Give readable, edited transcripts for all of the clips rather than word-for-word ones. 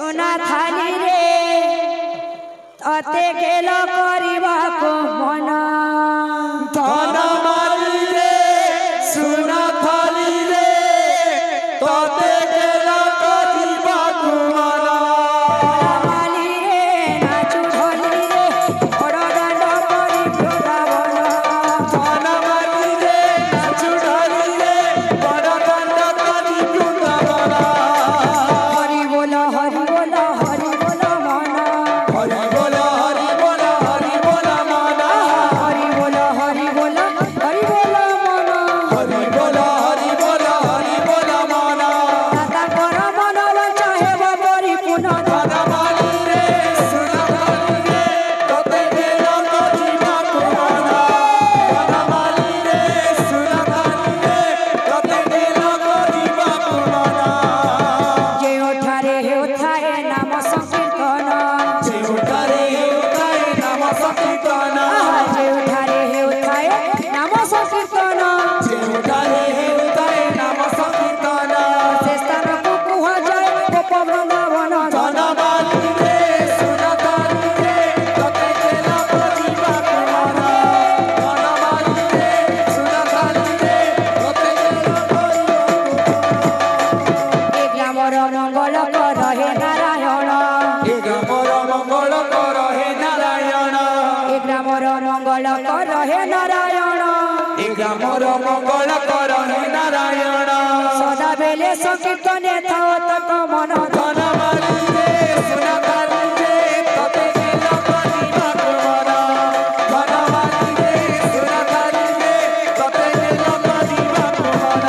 सोना थाली रे तते गेल करिबा को मन धन माली रे सोना थाली रे तते गेल करिबा को मन माली रे नाचु ढोली रे बड़ दांड करी वृंदावन धन माली रे नाचु ढोली रे बड़ दांड करी वृंदावन हरि बोल हरि बोल हरि बोल मन हरि बोल हरि बोल हरि बोल मन हरि बोल हरि बोल हरि बोल मन हरि बोल हरि बोल हरि बोल मन दाता कर मन चाहे परिपूर्ण धन माली रे सोना थाली रे तते गेल करिबा को मन धन माली रे सोना थाली रे तते गेल करिबा को मन जे ओठारे हेउथाए नाम संकीर्तन जेउठारे हेउथाए नाम संकीर्तन जे ओठारे हेउथाए नाम संकीर्तन जेउठारे हेउथाए नाम संकीर्तन से स्थान को कुहा जाए गोप वृंदावन धन माली रे सोना थाली रे तते गेल करिबा को मन धन माली रे सोना थाली रे तते गेल करिबा ए ग्रामर मंगल कर हे नारायण ए ग्रामर मंगल कर हे नारायण ए ग्रामर मंगल कर हे नारायण ए ग्रामर मंगल कर हे नारायण सदा बेले संकीर्तने थाओ तक मन धन माली रे सोना थाली रे तते गेल करिबा को मन धन माली रे सोना थाली रे तते गेल करिबा को मन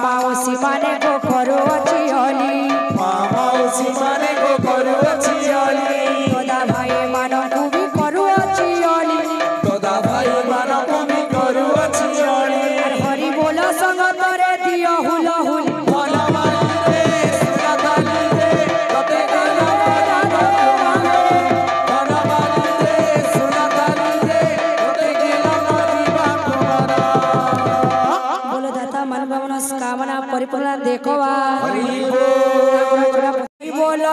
माउसी माने को करो अछि हली माउसी माने को करू अछि अली दादा भाई मानकु भी करू अछि हली तोदा भाई मानक भी करू अछि अली हरि बोल संगत रे दियो हुल हुल धन माली रे सोना थाली रे तते गेल करिबा को मन धन माली रे सोना थाली रे तते गेल करिबा को मन बोलो दाता मन मनस्कामना परिपूर्ण देखवा हरि बोल बोल